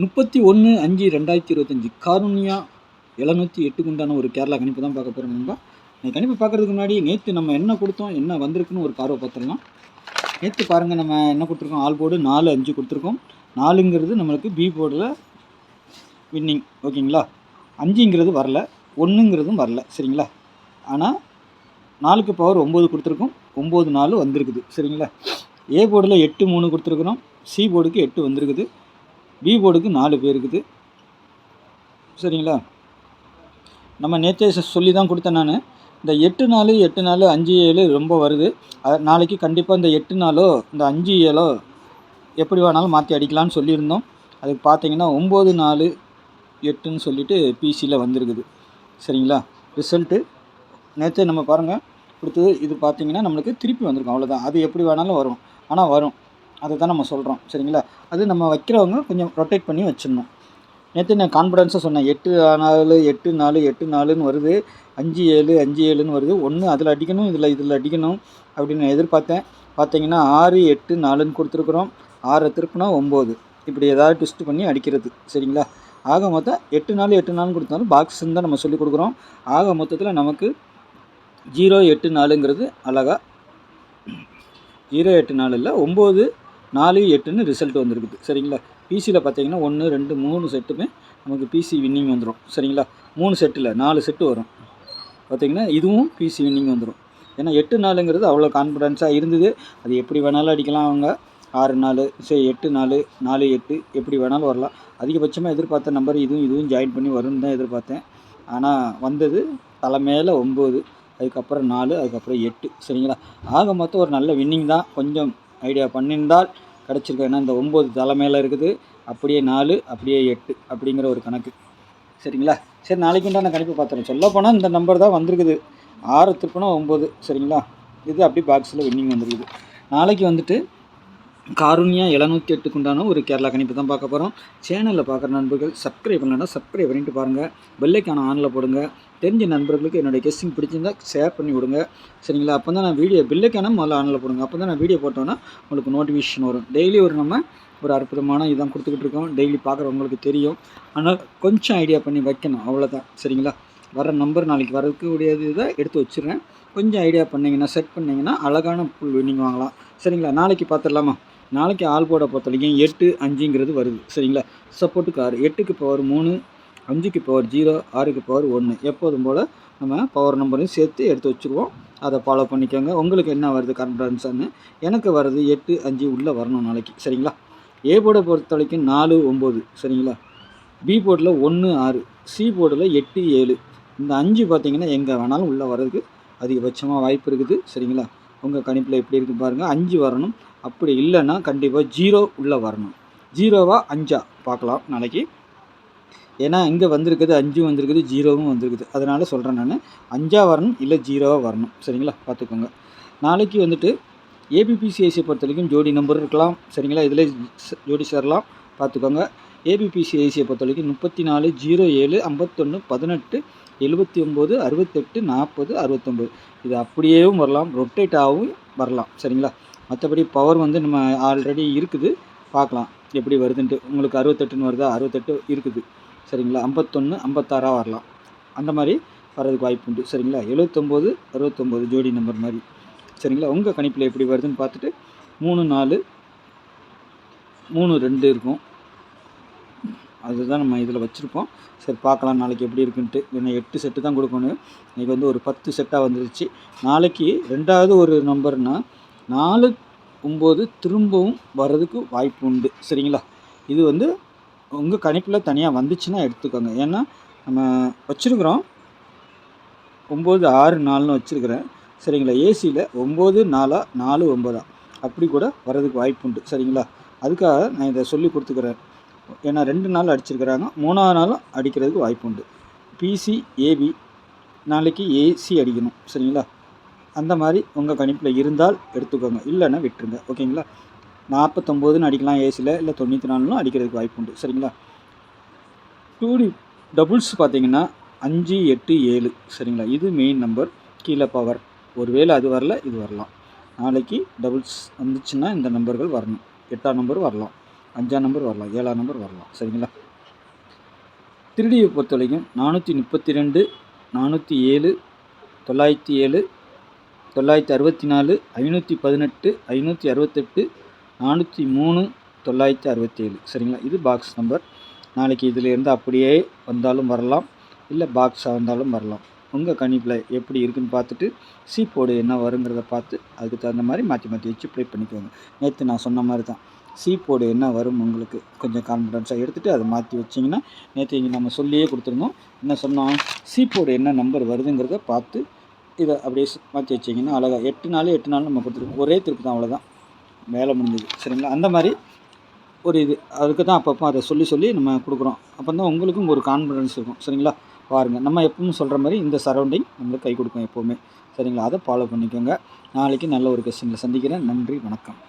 31/5/2025 காருண்யா 708க்கு உண்டான ஒரு கேரளா கணிப்பு தான் பார்க்க போகிறோம் நண்பா. இந்த கணிப்பு பார்க்குறதுக்கு முன்னாடி நேற்று நம்ம என்ன கொடுத்தோம், என்ன வந்திருக்குன்னு ஒரு பார்வை பார்த்துடலாம். நேற்று பாருங்கள், நம்ம என்ன கொடுத்துருக்கோம், ஆல் போர்டு 4 5 கொடுத்துருக்கோம். 4ங்கிறது நம்மளுக்கு பி போர்டில் வின்னிங், ஓகேங்களா. 5ங்கிறது வரல, 1ங்கிறதும் வரல, சரிங்களா. ஆனால் 4க்கு பவர் 9 கொடுத்துருக்கோம், 9 4 வந்திருக்குது, சரிங்களா. ஏ போர்டில் 8 3 கொடுத்துருக்குறோம், சி போர்டுக்கு 8 வந்திருக்குது, பி போர்டுக்கு 4 பேர் இருக்குது, சரிங்களா. நம்ம நேற்றே சொல்லி தான் கொடுத்தேன் நான். இந்த 8 4 8 4 5 7 ரொம்ப வருது. நாளைக்கு கண்டிப்பாக இந்த 8 4 இந்த 5 7 எப்படி வேணாலும் மாற்றி அடிக்கலான்னு சொல்லியிருந்தோம். அதுக்கு பார்த்தீங்கன்னா 9 4 8ன்னு சொல்லிட்டு பிசியில் வந்திருக்குது, சரிங்களா. ரிசல்ட்டு நேற்று நம்ம பாருங்கள் கொடுத்தது. இது பார்த்தீங்கன்னா நம்மளுக்கு திருப்பி வந்திருக்கும், அவ்வளோதான். அது எப்படி வேணாலும் வரும், ஆனால் வரும், அதை தான் நம்ம சொல்கிறோம், சரிங்களா. அது நம்ம வைக்கிறவங்க கொஞ்சம் ரொட்டேட் பண்ணி வச்சிடணும். நேற்று நான் கான்ஃபிடன்ஸாக சொன்னேன், 8 4 8 4 8 4ன்னு வருது, 5 7 5 7ன்னு வருது, ஒன்று அதில் அடிக்கணும், இதில் அடிக்கணும் அப்படின்னு எதிர்பார்த்தேன். பார்த்தீங்கன்னா 6 8 4ன்னு கொடுத்துருக்குறோம், 6 திருப்பினா 9, இப்படி ஏதாவது ட்விஸ்ட் பண்ணி அடிக்கிறது, சரிங்களா. ஆக மொத்தம் 8 4 8 4 கொடுத்தாலும் பாக்ஸுன்னு தான் நம்ம சொல்லிக் கொடுக்குறோம். ஆக மொத்தத்தில் நமக்கு 0 8 4ங்கிறது அழகாக 0 8 4 இல்லை, 9 4 8ன்னு ரிசல்ட் வந்துருக்குது, சரிங்களா. பிசியில் பார்த்தீங்கன்னா 1 2 3 செட்டுமே நமக்கு பிசி வின்னிங் வந்துடும், சரிங்களா. 3 செட்டில் 4 செட்டு வரும் பார்த்தீங்கன்னா, இதுவும் பிசி வின்னிங் வந்துடும். ஏன்னா 8 4ங்கிறது அவ்வளோ கான்ஃபிடென்ஸாக இருந்தது. அது எப்படி வேணாலும் அடிக்கலாம், அவங்க 6 4 சரி 8 4 4 8 எப்படி வேணாலும் வரலாம். அதிகபட்சமாக எதிர்பார்த்த நம்பர் இதுவும் ஜாயின் பண்ணி வரும்னு தான் எதிர்பார்த்தேன். ஆனால் வந்தது தலை மேலே 9, அதுக்கப்புறம் 4, அதுக்கப்புறம் 8, சரிங்களா. ஆக மொத்தம் ஒரு நல்ல வின்னிங் தான். கொஞ்சம் ஐடியா பண்ணியிருந்தால் கிடச்சிருக்கு. ஏன்னா இந்த 9 தலை மேலே இருக்குது, அப்படியே 4 அப்படியே 8 அப்படிங்கிற ஒரு கணக்கு, சரிங்களா. சரி, நாளைக்கு உண்டான கணிப்பு பார்த்துறேன். சொல்ல போனால் இந்த நம்பர் தான் வந்திருக்குது, 6 திருப்பினா 9, சரிங்களா. இது அப்படி பாக்ஸில் வின்னிங் வந்துருக்குது. நாளைக்கு வந்துட்டு காருண்யா 708க்கு உண்டான ஒரு கேரளா கணிப்பு தான் பார்க்க போகிறோம். சேனலில் பார்க்குற நண்பர்கள் சப்ஸ்கிரைப் பண்ணலன்னா சப்ஸ்கிரைப் பண்ணிட்டு பாருங்கள், பெல்லைக்கான ஆனில் போடுங்க. தெரிஞ்ச நண்பர்களுக்கு என்னுடைய கெஸ்டிங் பிடிச்சிருந்தால் ஷேர் பண்ணி விடுங்க, சரிங்களா. அப்போ தான் நான் வீடியோ பெல்லைக்கான முதல்ல ஆனில் போடுங்க, அப்போ தான் நான் வீடியோ போட்டோன்னா உங்களுக்கு நோட்டிஃபிகேஷன் வரும். டெய்லி நம்ம ஒரு அற்புதமான இதான் கொடுத்துக்கிட்டு இருக்கோம், டெய்லி பார்க்குறவங்களுக்கு தெரியும். ஆனால் கொஞ்சம் ஐடியா பண்ணி வைக்கணும், அவ்வளோதான், சரிங்களா. வர நம்பர் நாளைக்கு வரக்கூடியது இதை எடுத்து வச்சுருவேன். கொஞ்சம் ஐடியா பண்ணிங்கன்னா செட் பண்ணிங்கன்னா அழகான புல் வின்னிங் வாங்கலாம், சரிங்களா. நாளைக்கு பார்த்துடலாமா. நாளைக்கு ஆல் போர்டை பொறுத்த வரைக்கும் 8 5ங்கிறது வருது, சரிங்களா. சப்போர்ட்டுக்கு 6, 8க்கு பவர் 3, 5க்கு பவர் 0, 6க்கு பவர் 1. எப்போதும் போல் நம்ம பவர் நம்பரையும் சேர்த்து எடுத்து வச்சுருவோம். அதை ஃபாலோ பண்ணிக்கோங்க. உங்களுக்கு என்ன வருது கான்ஃபிடன்ஸான்னு. எனக்கு வருது 8 5 உள்ளே வரணும் நாளைக்கு, சரிங்களா. ஏ போர்டை பொறுத்த வரைக்கும் 4 9, சரிங்களா. பி போர்டில் 1 6, சி போர்டில் 8 7. இந்த 5 பார்த்தீங்கன்னா எங்கே வேணாலும் உள்ளே வர்றதுக்கு அதிகபட்சமாக வாய்ப்பு இருக்குது, சரிங்களா. உங்கள் கணிப்பில் எப்படி இருக்குது பாருங்கள். 5 வரணும், அப்படி இல்லைன்னா கண்டிப்பாக 0 உள்ளே வரணும். 0வா 5ஆ பார்க்கலாம் நாளைக்கு. ஏன்னா இங்கே வந்திருக்குது 5 வந்திருக்குது, 0வும் வந்திருக்குது. அதனால் சொல்கிறேன் நான், 5ஆ வரணும் இல்லை 0வா வரணும், சரிங்களா. பார்த்துக்கோங்க. நாளைக்கு வந்துட்டு ஏபிபிசிஐசியை பொறுத்த வரைக்கும் ஜோடி நம்பர் இருக்கலாம், சரிங்களா. இதில் ஜோடி சேரலாம், பார்த்துக்கோங்க. ஏபிபிசிஐசியை பொறுத்த வரைக்கும் 34 07 51 18 79 68 40 69. இது அப்படியேவும் வரலாம், ரொட்டேட்டாகவும் வரலாம், சரிங்களா. மற்றபடி பவர் வந்து நம்ம ஆல்ரெடி இருக்குது, பார்க்கலாம் எப்படி வருதுன்ட்டு. உங்களுக்கு 68ன்னு வருதா, 68 இருக்குது, சரிங்களா. 51 56ஆக வரலாம், அந்த மாதிரி வர்றதுக்கு வாய்ப்பு உண்டு, சரிங்களா. 79 69 ஜோடி நம்பர் மாதிரி, சரிங்களா. உங்கள் கணிப்பில் எப்படி வருதுன்னு பார்த்துட்டு 3 4 3 2 இருக்கும், அதுதான் நம்ம இதில் வச்சுருப்போம். சரி, பார்க்கலாம் நாளைக்கு எப்படி இருக்குன்ட்டு. இன்னும் 8 செட்டு தான் கொடுக்கணும். இன்றைக்கி வந்து ஒரு 10 செட்டாக வந்துருச்சு. நாளைக்கு ரெண்டாவது ஒரு நம்பர்னால் 4 9 திரும்பவும் வர்றதுக்கு வாய்ப்பு உண்டு, சரிங்களா. இது வந்து உங்கள் கணிப்பில் தனியாக வந்துச்சுன்னா எடுத்துக்கோங்க. ஏன்னா நம்ம வச்சுருக்குறோம் 9 6 4ன்னு வச்சுருக்கிறேன், சரிங்களா. ஏசியில் 9 4 4 9 அப்படி கூட வர்றதுக்கு வாய்ப்பு உண்டு, சரிங்களா. அதுக்காக நான் இதை சொல்லி கொடுத்துக்கிறேன். ஏன்னா 2 நாள் அடிச்சிருக்கிறாங்க, 3ஆவது நாளும் அடிக்கிறதுக்கு வாய்ப்பு உண்டு. பிசி ஏபி நாளைக்கு ஏசி அடிக்கணும், சரிங்களா. அந்த மாதிரி உங்கள் கணிப்பில் இருந்தால் எடுத்துக்கோங்க, இல்லைன்னா விட்டுருங்க, ஓகேங்களா. 49ன்னு அடிக்கலாம் ஏசியில், இல்லை 94லும் அடிக்கிறதுக்கு வாய்ப்பு உண்டு, சரிங்களா. 2D டபுள்ஸ் பார்த்தீங்கன்னா 5 8 7, சரிங்களா. இது மெயின் நம்பர், கீழே பவர். ஒருவேளை அது வரல, இது வரலாம். நாளைக்கு டபுள்ஸ் வந்துச்சுன்னா இந்த நம்பர்கள் வரணும், 8ஆம் நம்பர் வரலாம், 5ஆம் நம்பர் வரலாம், 7ஆம் நம்பர் வரலாம். சரிங்களா? 3Dயை பொறுத்த வரைக்கும் 432, 407, 907, 964, 518, 568, 403, 967. சரிங்களா? இது பாக்ஸ் நம்பர். நாளைக்கு இதிலேருந்து அப்படியே வந்தாலும் வரலாம், இல்லை பாக்ஸாக வந்தாலும் வரலாம். உங்கள் கணிப்பில் எப்படி இருக்குதுன்னு பார்த்துட்டு சி போர்டு என்ன வருங்கிறத பார்த்து அதுக்கு தகுந்த மாதிரி மாற்றி மாற்றி வச்சு ப்ளே பண்ணிக்கோங்க. நேற்று நான் சொன்ன மாதிரி தான், சி போர்டு என்ன வரும் உங்களுக்கு கொஞ்சம் கான்ஃபிடன்ஸாக எடுத்துகிட்டு அதை மாற்றி வச்சிங்கன்னா, நேற்று இங்கே நம்ம சொல்லியே கொடுத்துருந்தோம். என்ன சொன்னோம், சி போர்டு என்ன நம்பர் வருதுங்கிறத பார்த்து இதை அப்படியே மாற்றி வச்சிங்கன்னா அழகாக 8 நாள் நம்ம கொடுத்துருக்கோம். ஒரே திருப்பு தான், அவ்வளோதான், வேலை முடிஞ்சது. சரிங்களா? அந்த மாதிரி ஒரு இது அதுக்கு தான் அப்பப்போ அதை சொல்லி நம்ம கொடுக்குறோம். அப்போ தான் உங்களுக்கும் ஒரு கான்ஃபிடன்ஸ் இருக்கும். சரிங்களா? பாருங்கள், நம்ம எப்பவும் சொல்கிற மாதிரி இந்த சரௌண்டிங் நம்மளுக்கு கை கொடுக்கும் எப்போவுமே. சரிங்களா? அதை ஃபாலோ பண்ணிக்கோங்க. நாளைக்கு நல்ல ஒரு கொஸ்டினில் சந்திக்கிறேன். நன்றி, வணக்கம்.